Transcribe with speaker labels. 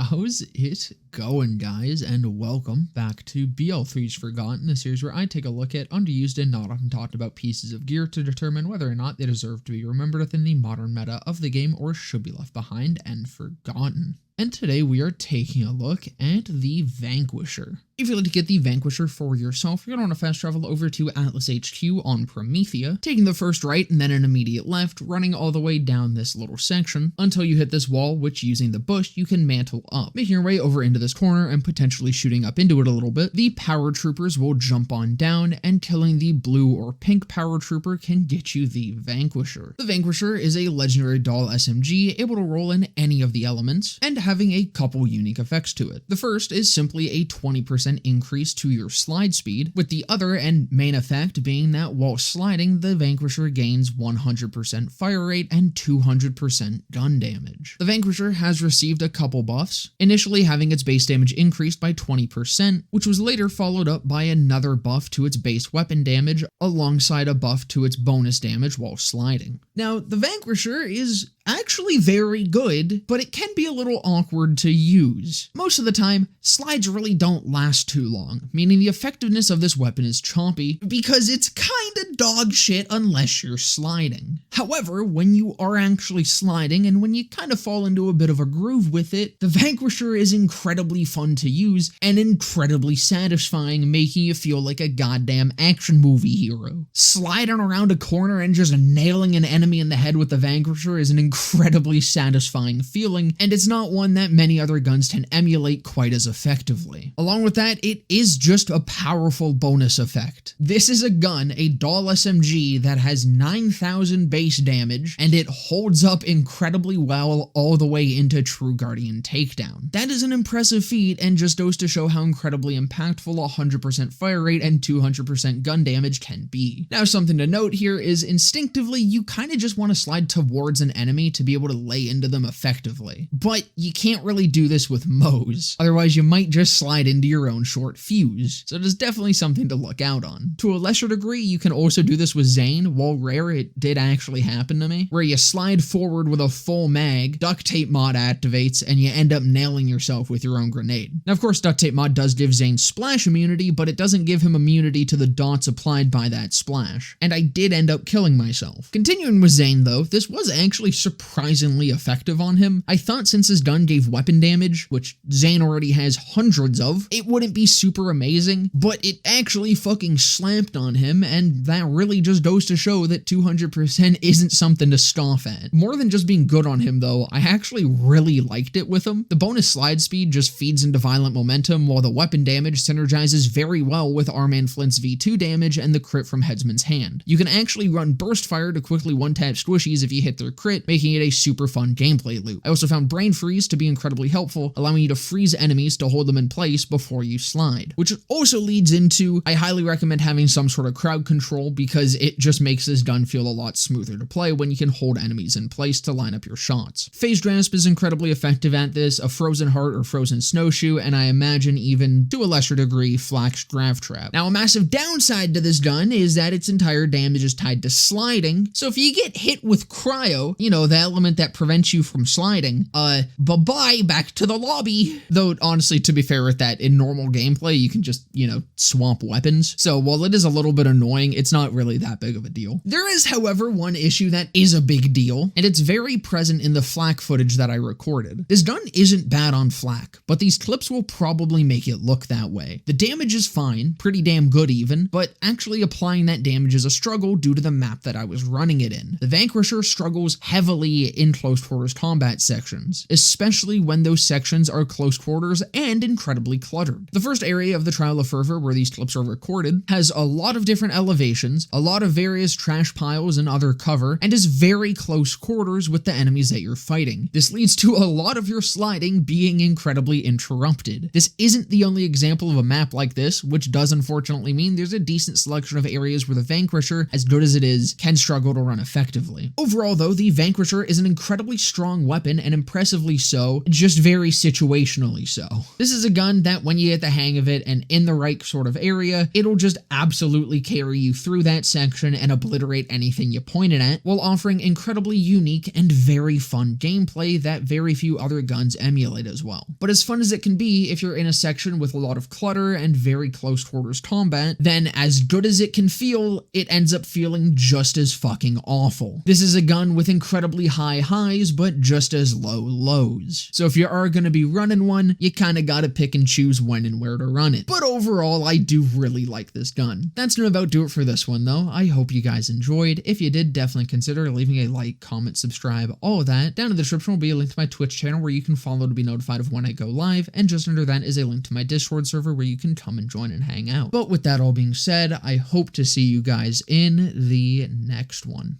Speaker 1: How's it going, guys, and welcome back to BL3's Forgotten, a series where I take a look at underused and not often talked about pieces of gear to determine whether or not they deserve to be remembered within the modern meta of the game or should be left behind and forgotten. And today we are taking a look at the Vanquisher. If you'd like to get the Vanquisher for yourself, you're going to want to fast travel over to Atlas HQ on Promethea, taking the first right and then an immediate left, running all the way down this little section until you hit this wall, which using the bush you can mantle up. Making your way over into this corner and potentially shooting up into it a little bit, the paratroopers will jump on down, and killing the blue or pink paratrooper can get you the Vanquisher. The Vanquisher is a legendary Dahl SMG able to roll in any of the elements, and having a couple unique effects to it. The first is simply a 20% increase to your slide speed, with the other and main effect being that while sliding, the Vanquisher gains 100% fire rate and 200% gun damage. The Vanquisher has received a couple buffs, initially having its base damage increased by 20%, which was later followed up by another buff to its base weapon damage alongside a buff to its bonus damage while sliding. Now, the Vanquisher is actually very good, but it can be a little awkward to use. Most of the time, slides really don't last too long, meaning the effectiveness of this weapon is choppy because it's kinda dog shit unless you're sliding. However, when you are actually sliding and when you kind of fall into a bit of a groove with it, the Vanquisher is incredibly fun to use and incredibly satisfying, making you feel like a goddamn action movie hero. Sliding around a corner and just nailing an enemy in the head with the Vanquisher is an incredibly satisfying feeling, and it's not one that many other guns can emulate quite as effectively. Along with that, it is just a powerful bonus effect. This is a gun, a Dahl SMG, that has 9,000 base damage, and it holds up incredibly well all the way into True Guardian Takedown. That is an impressive feat, and just goes to show how incredibly impactful 100% fire rate and 200% gun damage can be. Now, something to note here is instinctively, you kind of just want to slide towards an enemy to be able to lay into them effectively. But you can't really do this with Moes, otherwise you might just slide into your own short fuse, so it is definitely something to look out on. To a lesser degree, you can also do this with Zane. While rare, it did actually happen to me, where you slide forward with a full mag, duct tape mod activates, and you end up nailing yourself with your own grenade. Now, of course, duct tape mod does give Zane splash immunity, but it doesn't give him immunity to the dots applied by that splash, and I did end up killing myself. Continuing with Zane though, this was actually surprisingly effective on him. I thought since his gun gave weapon damage, which Zane already has hundreds of, it wouldn't be super amazing, but it actually fucking slapped on him, and that really just goes to show that 200% isn't something to scoff at. More than just being good on him though, I actually really liked it with him. The bonus slide speed just feeds into violent momentum, while the weapon damage synergizes very well with Arman Flint's V2 damage and the crit from Headsman's Hand. You can actually run burst fire to quickly one-tap squishies if you hit their crit, making it a super fun gameplay loop. I also found Brain Freeze to be incredibly helpful, allowing you to freeze enemies to hold them in place before you slide, which also leads into, I highly recommend having some sort of crowd control because it just makes this gun feel a lot smoother to play when you can hold enemies in place to line up your shots. Phase Grasp is incredibly effective at this, a Frozen Heart or Frozen Snowshoe, and I imagine even to a lesser degree, Flax Grav Trap. Now, a massive downside to this gun is that its entire damage is tied to sliding, so if you get hit with cryo, you know, the element that prevents you from sliding, bye-bye, back to the lobby. Though, honestly, to be fair with that, in normal gameplay, you can just, you know, swap weapons. So while it is a little bit annoying, it's not really that big of a deal. There is, however, one issue that is a big deal, and it's very present in the flak footage that I recorded. This gun isn't bad on flak, but these clips will probably make it look that way. The damage is fine, pretty damn good even, but actually applying that damage is a struggle due to the map that I was running it in. The Vanquisher struggles heavily in close quarters combat sections, especially when those sections are close quarters and incredibly cluttered. The first area of the Trial of Fervor where these clips are recorded has a lot of different elevations, a lot of various trash piles and other cover, and is very close quarters with the enemies that you're fighting. This leads to a lot of your sliding being incredibly interrupted. This isn't the only example of a map like this, which does unfortunately mean there's a decent selection of areas where the Vanquisher, as good as it is, can struggle to run effectively. Overall though, the Vanquisher is an incredibly strong weapon, and impressively so, just very situationally so. This is a gun that when you get the hang of it and in the right sort of area, it'll just absolutely carry you through that section and obliterate anything you point it at, while offering incredibly unique and very fun gameplay that very few other guns emulate as well. But as fun as it can be, if you're in a section with a lot of clutter and very close quarters combat, then as good as it can feel, it ends up feeling just as fucking awful. This is a gun with incredibly high highs, but just as low lows. So if you are going to be running one, you kinda gotta pick and choose when and where to run it. But overall, I do really like this gun. That's gonna about do it for this one though. I hope you guys enjoyed. If you did, definitely consider leaving a like, comment, subscribe, all of that. Down in the description will be a link to my Twitch channel where you can follow to be notified of when I go live, and just under that is a link to my Discord server where you can come and join and hang out. But with that all being said, I hope to see you guys in the next one.